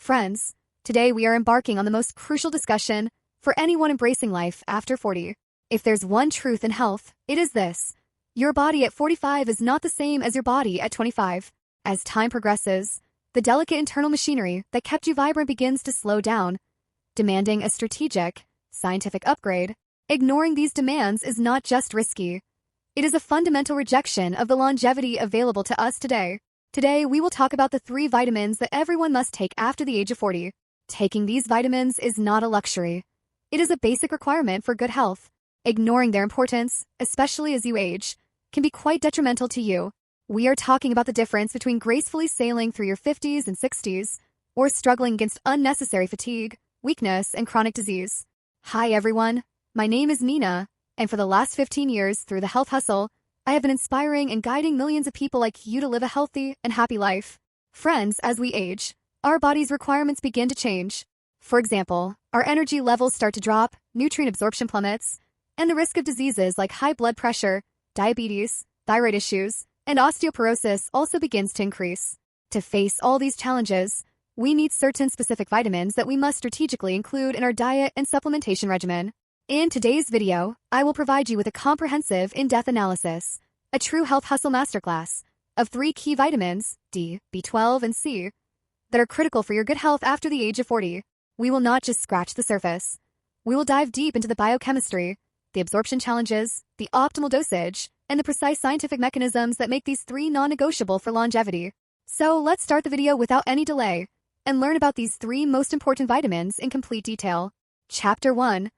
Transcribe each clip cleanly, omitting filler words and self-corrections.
Friends, today we are embarking on the most crucial discussion for anyone embracing life after 40. If there's one truth in health, it is this. Your body at 45 is not the same as your body at 25. As time progresses, the delicate internal machinery that kept you vibrant begins to slow down, demanding a strategic, scientific upgrade. Ignoring these demands is not just risky. It is a fundamental rejection of the longevity available to us today. Today, we will talk about the 3 vitamins that everyone must take after the age of 40. Taking these vitamins is not a luxury. It is a basic requirement for good health. Ignoring their importance, especially as you age, can be quite detrimental to you. We are talking about the difference between gracefully sailing through your 50s and 60s, or struggling against unnecessary fatigue, weakness, and chronic disease. Hi everyone, my name is Mina, and for the last 15 years through the Health Hustle, I have been inspiring and guiding millions of people like you to live a healthy and happy life. Friends, as we age, our body's requirements begin to change. For example, our energy levels start to drop, nutrient absorption plummets, and the risk of diseases like high blood pressure, diabetes, thyroid issues, and osteoporosis also begins to increase. To face all these challenges, we need certain specific vitamins that we must strategically include in our diet and supplementation regimen. In today's video, I will provide you with a comprehensive, in-depth analysis, a true Health Hustle Masterclass, of 3 key vitamins, D, B12, and C, that are critical for your good health after the age of 40. We will not just scratch the surface. We will dive deep into the biochemistry, the absorption challenges, the optimal dosage, and the precise scientific mechanisms that make these 3 non-negotiable for longevity. So let's start the video without any delay and learn about these 3 most important vitamins in complete detail. Chapter 1.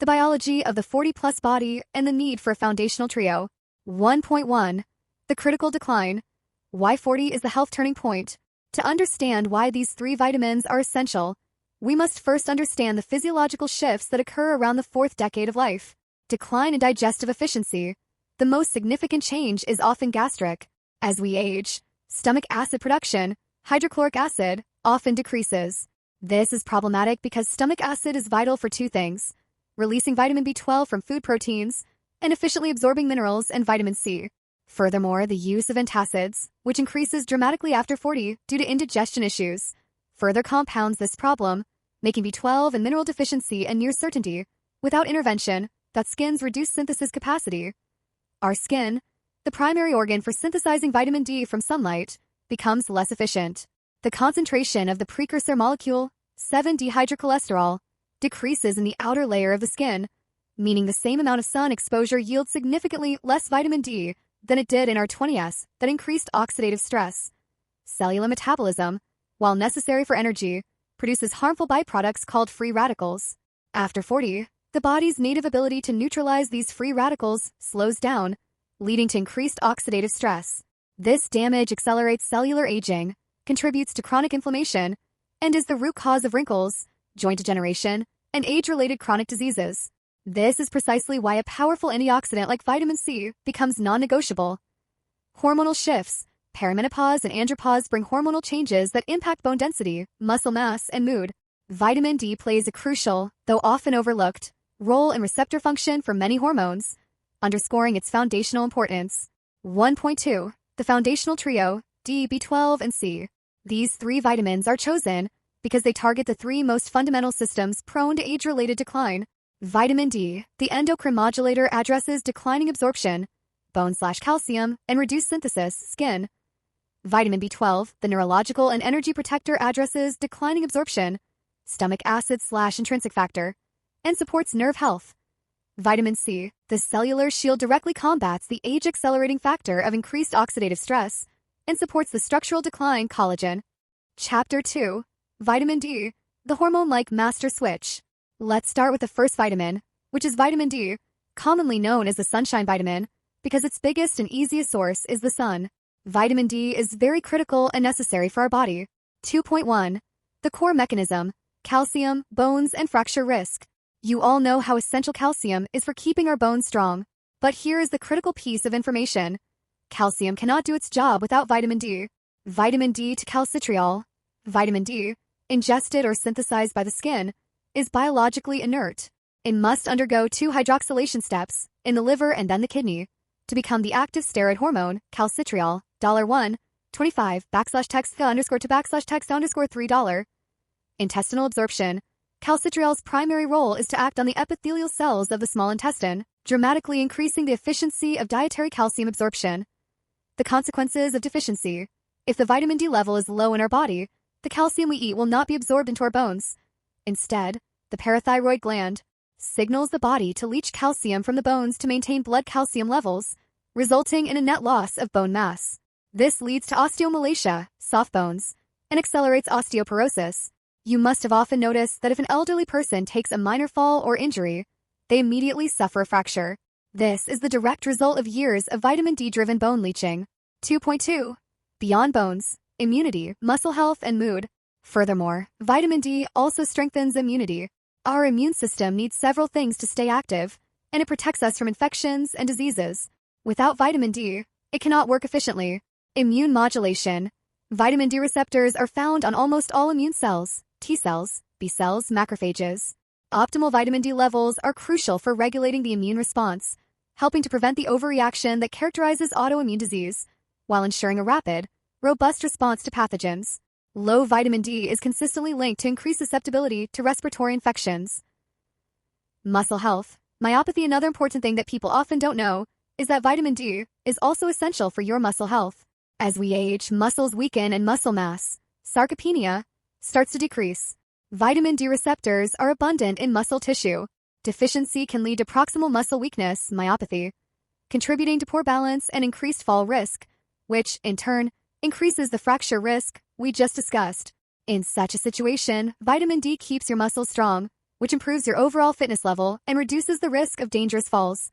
The biology of the 40-plus body and the need for a foundational trio. 1.1. The critical decline. Why 40 is the health turning point. To understand why these 3 vitamins are essential, we must first understand the physiological shifts that occur around the 4th decade of life. Decline in digestive efficiency. The most significant change is often gastric. As we age, stomach acid production, hydrochloric acid, often decreases. This is problematic because stomach acid is vital for 2 things: releasing vitamin B12 from food proteins, and efficiently absorbing minerals and vitamin C. Furthermore, the use of antacids, which increases dramatically after 40 due to indigestion issues, further compounds this problem, making B12 and mineral deficiency a near certainty. Without intervention, that skin's reduced synthesis capacity. Our skin, the primary organ for synthesizing vitamin D from sunlight, becomes less efficient. The concentration of the precursor molecule, 7-dehydrocholesterol, decreases in the outer layer of the skin, meaning the same amount of sun exposure yields significantly less vitamin D than it did in our 20s. That increased oxidative stress. Cellular metabolism, while necessary for energy, produces harmful byproducts called free radicals. After 40, the body's native ability to neutralize these free radicals slows down, leading to increased oxidative stress. This damage accelerates cellular aging, contributes to chronic inflammation, and is the root cause of wrinkles, joint degeneration, and age-related chronic diseases. This is precisely why a powerful antioxidant like vitamin C becomes non-negotiable. Hormonal shifts. Perimenopause and andropause bring hormonal changes that impact bone density, muscle mass, and mood. Vitamin D plays a crucial, though often overlooked, role in receptor function for many hormones, underscoring its foundational importance. 1.2. The foundational trio, D, B12, and C. These 3 vitamins are chosen because they target the 3 most fundamental systems prone to age-related decline. Vitamin D, the endocrine modulator, addresses declining absorption, bone/calcium, and reduced synthesis, skin. Vitamin B12, the neurological and energy protector, addresses declining absorption, stomach acid/intrinsic factor, and supports nerve health. Vitamin C, the cellular shield, directly combats the age-accelerating factor of increased oxidative stress and supports the structural decline, collagen. Chapter 2. Vitamin D, the hormone-like master switch. Let's start with the first vitamin, which is vitamin D, commonly known as the sunshine vitamin, because its biggest and easiest source is the sun. Vitamin D is very critical and necessary for our body. 2.1. The core mechanism, calcium, bones, and fracture risk. You all know how essential calcium is for keeping our bones strong. But here is the critical piece of information. Calcium cannot do its job without vitamin D. Vitamin D to calcitriol. Vitamin D, ingested or synthesized by the skin, is biologically inert. It must undergo 2 hydroxylation steps, in the liver and then the kidney, to become the active steroid hormone, calcitriol. $1, 25, /text_to /text $3. Intestinal absorption. Calcitriol's primary role is to act on the epithelial cells of the small intestine, dramatically increasing the efficiency of dietary calcium absorption. The consequences of deficiency. If the vitamin D level is low in our body, the calcium we eat will not be absorbed into our bones. Instead, the parathyroid gland signals the body to leach calcium from the bones to maintain blood calcium levels, resulting in a net loss of bone mass. This leads to osteomalacia, soft bones, and accelerates osteoporosis. You must have often noticed that if an elderly person takes a minor fall or injury, they immediately suffer a fracture. This is the direct result of years of vitamin D-driven bone leaching. 2.2. Beyond bones, immunity, muscle health, and mood. Furthermore, vitamin D also strengthens immunity. Our immune system needs several things to stay active, and it protects us from infections and diseases. Without vitamin D, it cannot work efficiently. Immune modulation. Vitamin D receptors are found on almost all immune cells, T cells, B cells, macrophages. Optimal vitamin D levels are crucial for regulating the immune response, helping to prevent the overreaction that characterizes autoimmune disease, while ensuring a rapid, robust response to pathogens. Low vitamin D is consistently linked to increased susceptibility to respiratory infections. Muscle health. Myopathy. Another important thing that people often don't know is that vitamin D is also essential for your muscle health. As we age, muscles weaken and muscle mass, sarcopenia, starts to decrease. Vitamin D receptors are abundant in muscle tissue. Deficiency can lead to proximal muscle weakness, myopathy, contributing to poor balance and increased fall risk, which, in turn, increases the fracture risk we just discussed. In such a situation, vitamin D keeps your muscles strong, which improves your overall fitness level and reduces the risk of dangerous falls.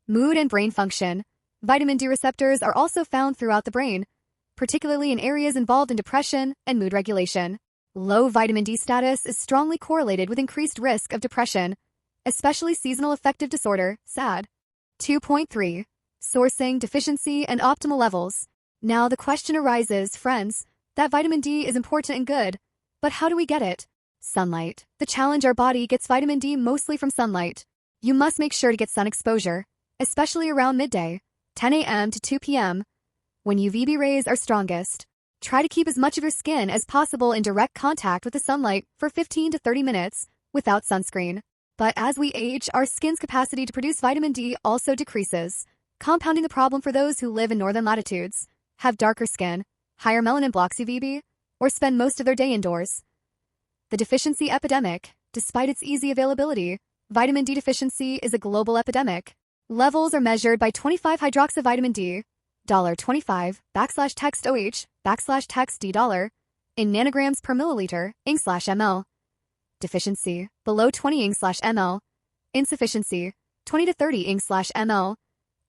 Mood and brain function. Vitamin D receptors are also found throughout the brain, particularly in areas involved in depression and mood regulation. Low vitamin D status is strongly correlated with increased risk of depression, especially seasonal affective disorder, SAD. 2.3. Sourcing, deficiency, and optimal levels. Now the question arises, friends, that vitamin D is important and good, but how do we get it? Sunlight. The challenge: our body gets vitamin D mostly from sunlight. You must make sure to get sun exposure, especially around midday, 10 a.m. to 2 p.m., when UVB rays are strongest. Try to keep as much of your skin as possible in direct contact with the sunlight for 15 to 30 minutes without sunscreen. But as we age, our skin's capacity to produce vitamin D also decreases, compounding the problem for those who live in northern latitudes, have darker skin, higher melanin blocks UVB, or spend most of their day indoors. The deficiency epidemic. Despite its easy availability, vitamin D deficiency is a global epidemic. Levels are measured by 25-hydroxyvitamin D, $25 \text OH \text D $ in nanograms per milliliter, Ing/ml. Deficiency, below 20 Ing/ml. Insufficiency, 20 to 30 Ing/ml.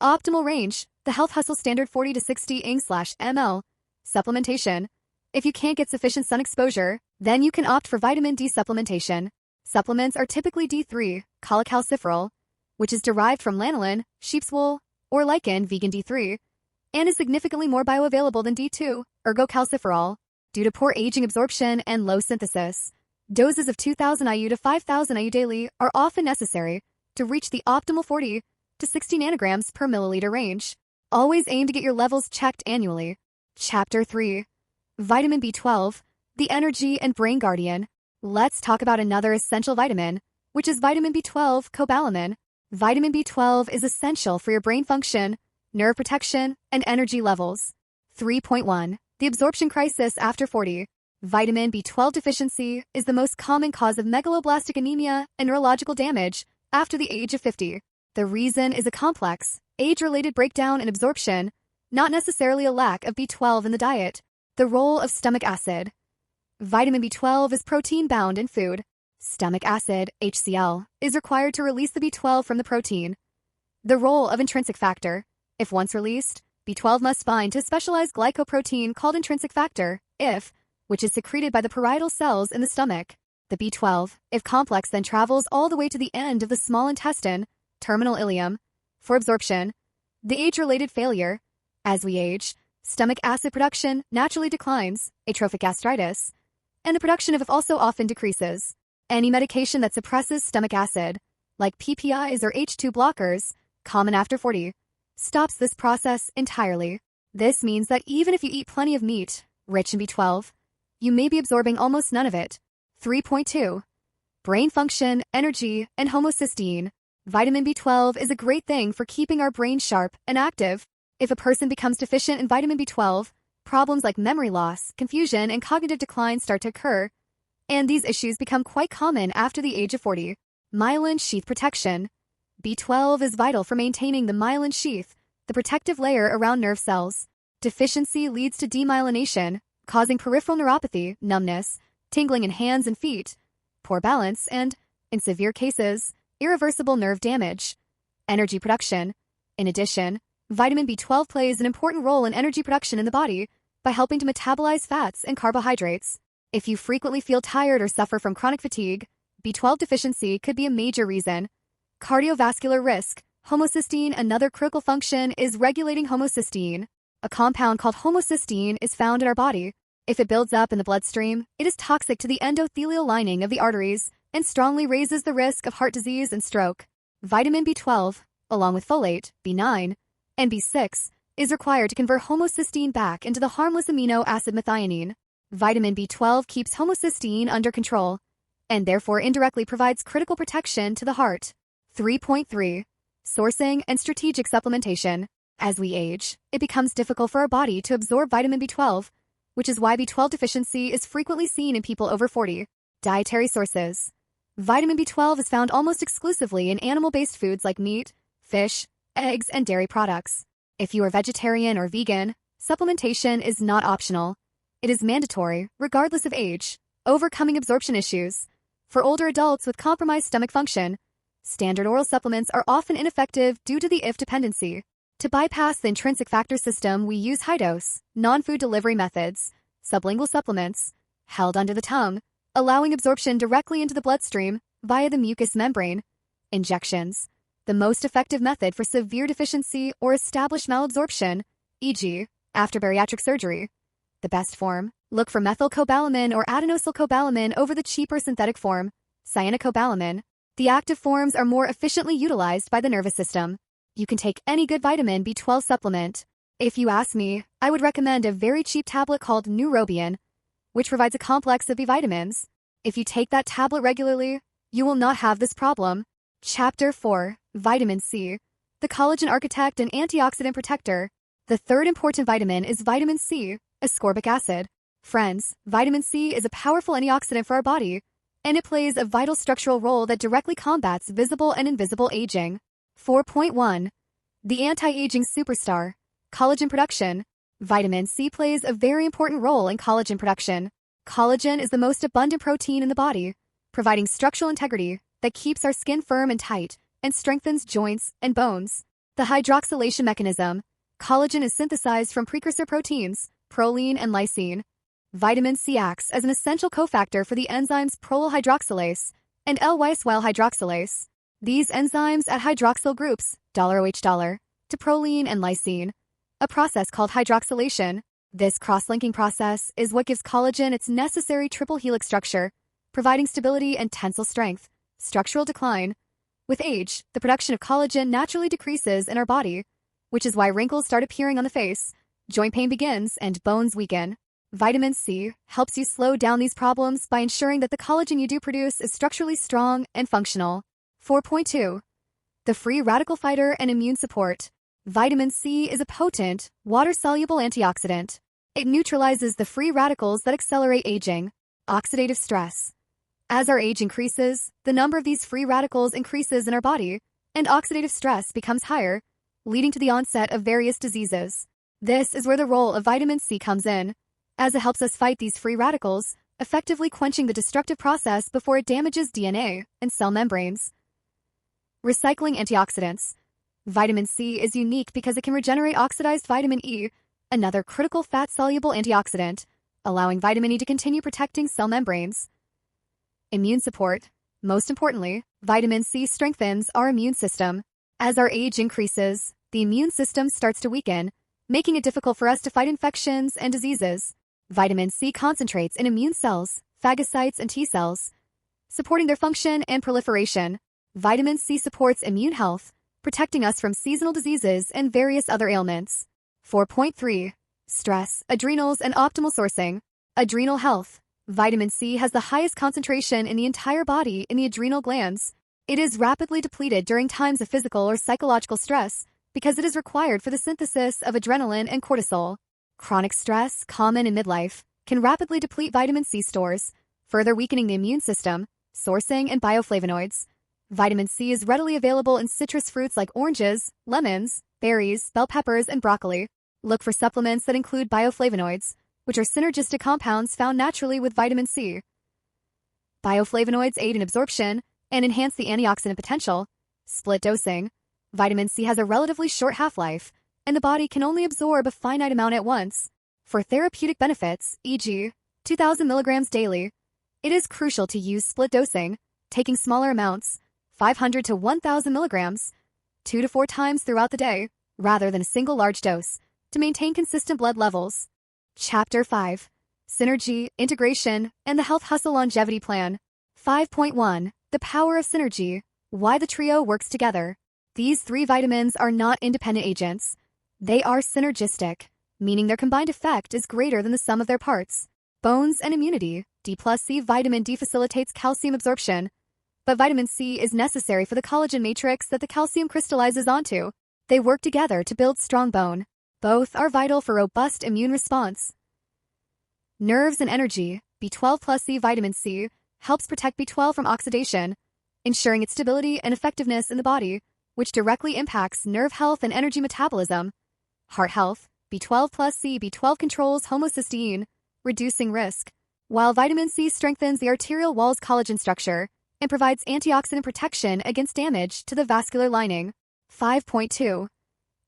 Optimal range, the Health Hustle standard 40 to 60 Ing/ml. Supplementation. If you can't get sufficient sun exposure, then you can opt for vitamin D supplementation. Supplements are typically D3, cholecalciferol, which is derived from lanolin, sheep's wool, or lichen, vegan D3, and is significantly more bioavailable than D2, ergocalciferol. Due to poor aging absorption and low synthesis, doses of 2,000 IU to 5,000 IU daily are often necessary to reach the optimal 40 to 60 nanograms per milliliter range. Always aim to get your levels checked annually. Chapter 3. Vitamin B12, the energy and brain guardian. Let's talk about another essential vitamin, which is vitamin B12 cobalamin. Vitamin B12 is essential for your brain function, nerve protection, and energy levels. 3.1. The absorption crisis after 40. Vitamin B12 deficiency is the most common cause of megaloblastic anemia and neurological damage after the age of 50. The reason is a complex, age-related breakdown in absorption, not necessarily a lack of B12 in the diet. The role of stomach acid. Vitamin B12 is protein-bound in food. Stomach acid, HCl, is required to release the B12 from the protein. The role of intrinsic factor. If once released, B12 must bind to a specialized glycoprotein called intrinsic factor, IF, which is secreted by the parietal cells in the stomach. The B12, if complex, then travels all the way to the end of the small intestine, terminal ileum, for absorption. The age-related failure. As we age, stomach acid production naturally declines, atrophic gastritis, and the production of IF also often decreases. Any medication that suppresses stomach acid, like PPIs or H2 blockers, common after 40, stops this process entirely. This means that even if you eat plenty of meat, rich in B12, you may be absorbing almost none of it. 3.2. Brain function, energy, and homocysteine. Vitamin B12 is a great thing for keeping our brain sharp and active. If a person becomes deficient in vitamin B12, problems like memory loss, confusion, and cognitive decline start to occur, and these issues become quite common after the age of 40. Myelin sheath protection. B12 is vital for maintaining the myelin sheath, the protective layer around nerve cells. Deficiency leads to demyelination, causing peripheral neuropathy, numbness, tingling in hands and feet, poor balance, and, in severe cases, irreversible nerve damage. Energy production. In addition, vitamin B12 plays an important role in energy production in the body by helping to metabolize fats and carbohydrates. If you frequently feel tired or suffer from chronic fatigue, B12 deficiency could be a major reason. Cardiovascular risk. Homocysteine. Another critical function is regulating homocysteine. A compound called homocysteine is found in our body. If it builds up in the bloodstream, it is toxic to the endothelial lining of the arteries and strongly raises the risk of heart disease and stroke. Vitamin B12, along with folate, B9, and B6, is required to convert homocysteine back into the harmless amino acid methionine. Vitamin B12 keeps homocysteine under control, and therefore indirectly provides critical protection to the heart. 3.3. Sourcing and strategic supplementation. As we age, it becomes difficult for our body to absorb vitamin B12, which is why B12 deficiency is frequently seen in people over 40. Dietary sources. Vitamin B12 is found almost exclusively in animal-based foods like meat, fish, eggs, and dairy products. If you are vegetarian or vegan, supplementation is not optional. It is mandatory, regardless of age. Overcoming absorption issues. For older adults with compromised stomach function, standard oral supplements are often ineffective due to the IF dependency. To bypass the intrinsic factor system, we use high-dose, non-food delivery methods, sublingual supplements, held under the tongue, allowing absorption directly into the bloodstream via the mucous membrane. Injections. The most effective method for severe deficiency or established malabsorption, e.g., after bariatric surgery. The best form. Look for methylcobalamin or adenosylcobalamin over the cheaper synthetic form, cyanocobalamin. The active forms are more efficiently utilized by the nervous system. You can take any good vitamin B12 supplement. If you ask me, I would recommend a very cheap tablet called Neurobion, which provides a complex of B vitamins. If you take that tablet regularly, you will not have this problem. Chapter 4. Vitamin C. The collagen architect and antioxidant protector. The third important vitamin is vitamin C, ascorbic acid. Friends, vitamin C is a powerful antioxidant for our body, and it plays a vital structural role that directly combats visible and invisible aging. 4.1. The anti-aging superstar. Collagen production. Vitamin C plays a very important role in collagen production. Collagen is the most abundant protein in the body, providing structural integrity that keeps our skin firm and tight and strengthens joints and bones. The hydroxylation mechanism. Collagen is synthesized from precursor proteins, proline and lysine. Vitamin C acts as an essential cofactor for the enzymes prolyl hydroxylase and L-lysyl hydroxylase. These enzymes add hydroxyl groups, OH, to proline and lysine, a process called hydroxylation. This cross-linking process is what gives collagen its necessary triple helix structure, providing stability and tensile strength. Structural decline. With age, the production of collagen naturally decreases in our body, which is why wrinkles start appearing on the face, joint pain begins, and bones weaken. Vitamin C helps you slow down these problems by ensuring that the collagen you do produce is structurally strong and functional. 4.2. The free radical fighter and immune support. Vitamin C is a potent, water-soluble antioxidant. It neutralizes the free radicals that accelerate aging. Oxidative stress. As our age increases, the number of these free radicals increases in our body, and oxidative stress becomes higher, leading to the onset of various diseases. This is where the role of vitamin C comes in, as it helps us fight these free radicals, effectively quenching the destructive process before it damages DNA and cell membranes. Recycling antioxidants. Vitamin C is unique because it can regenerate oxidized vitamin E, another critical fat-soluble antioxidant, allowing vitamin E to continue protecting cell membranes. Immune support. Most importantly, vitamin C strengthens our immune system. As our age increases, the immune system starts to weaken, making it difficult for us to fight infections and diseases. Vitamin C concentrates in immune cells, phagocytes, and T cells, supporting their function and proliferation. Vitamin C supports immune health, protecting us from seasonal diseases and various other ailments. 4.3. Stress, adrenals, and optimal sourcing. Adrenal health. Vitamin C has the highest concentration in the entire body in the adrenal glands. It is rapidly depleted during times of physical or psychological stress because it is required for the synthesis of adrenaline and cortisol. Chronic stress, common in midlife, can rapidly deplete vitamin C stores, further weakening the immune system. Sourcing and bioflavonoids. Vitamin C is readily available in citrus fruits like oranges, lemons, berries, bell peppers, and broccoli. Look for supplements that include bioflavonoids, which are synergistic compounds found naturally with vitamin C. Bioflavonoids aid in absorption and enhance the antioxidant potential. Split dosing. Vitamin C has a relatively short half-life, and the body can only absorb a finite amount at once. For therapeutic benefits, e.g., 2,000 milligrams daily, it is crucial to use split dosing, taking smaller amounts, 500 to 1,000 milligrams, 2 to 4 times throughout the day, rather than a single large dose, to maintain consistent blood levels. Chapter 5. Synergy, Integration, and the Health Hustle Longevity Plan. 5.1. The Power of Synergy. Why the trio works together. These 3 vitamins are not independent agents. They are synergistic, meaning their combined effect is greater than the sum of their parts. Bones and immunity. D+C vitamin D facilitates calcium absorption, but vitamin C is necessary for the collagen matrix that the calcium crystallizes onto. They work together to build strong bone. Both are vital for robust immune response. Nerves and energy. B12+C vitamin C helps protect B12 from oxidation, ensuring its stability and effectiveness in the body, which directly impacts nerve health and energy metabolism. Heart health. B12+C B12 controls homocysteine, reducing risk, while vitamin C strengthens the arterial wall's collagen structure and provides antioxidant protection against damage to the vascular lining. 5.2.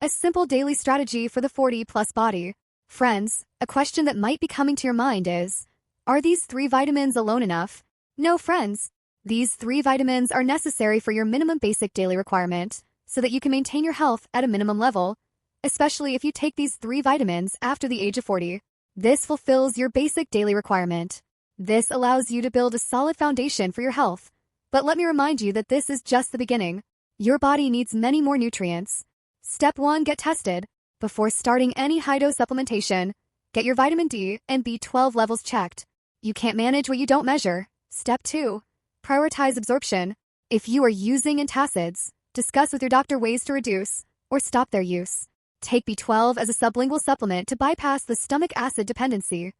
A simple daily strategy for the 40-plus body. Friends, a question that might be coming to your mind is, are these 3 vitamins alone enough? No, friends. These 3 vitamins are necessary for your minimum basic daily requirement so that you can maintain your health at a minimum level, especially if you take these 3 vitamins after the age of 40. This fulfills your basic daily requirement. This allows you to build a solid foundation for your health. But let me remind you that this is just the beginning. Your body needs many more nutrients. Step 1. Get tested. Before starting any high-dose supplementation, get your vitamin D and B12 levels checked. You can't manage what you don't measure. Step 2. Prioritize absorption. If you are using antacids, discuss with your doctor ways to reduce or stop their use. Take B12 as a sublingual supplement to bypass the stomach acid dependency.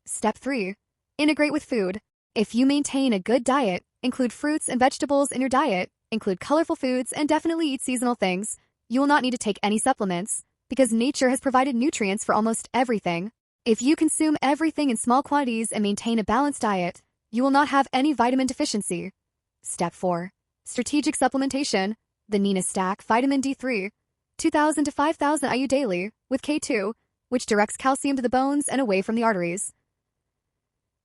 Step 3. Integrate with food. If you maintain a good diet, include fruits and vegetables in your diet, include colorful foods, and definitely eat seasonal things, you will not need to take any supplements because nature has provided nutrients for almost everything. If you consume everything in small quantities and maintain a balanced diet, you will not have any vitamin deficiency. Step 4. Strategic supplementation. The Nina Stack Vitamin D3. 2,000 to 5,000 IU daily, with K2, which directs calcium to the bones and away from the arteries.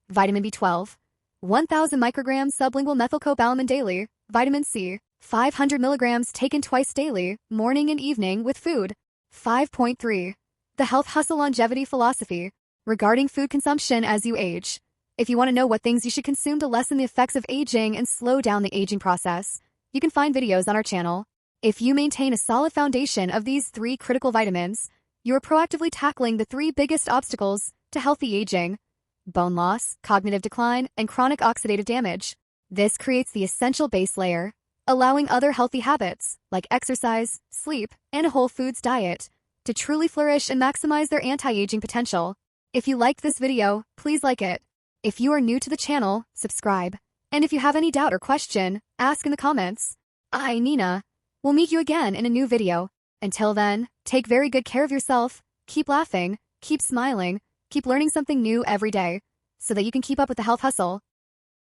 Vitamin B12. 1,000 micrograms sublingual methylcobalamin daily. Vitamin C. 500 milligrams taken twice daily, morning and evening, with food. 5.3. The Health Hustle Longevity Philosophy. Regarding food consumption as you age. If you want to know what things you should consume to lessen the effects of aging and slow down the aging process, you can find videos on our channel. If you maintain a solid foundation of these 3 critical vitamins, you are proactively tackling the 3 biggest obstacles to healthy aging: bone loss, cognitive decline, and chronic oxidative damage. This creates the essential base layer, allowing other healthy habits, like exercise, sleep, and a whole foods diet, to truly flourish and maximize their anti-aging potential. If you liked this video, please like it. If you are new to the channel, subscribe. And if you have any doubt or question, ask in the comments. I, Nina, will meet you again in a new video. Until then, take very good care of yourself, keep laughing, keep smiling, keep learning something new every day, so that you can keep up with the health hustle.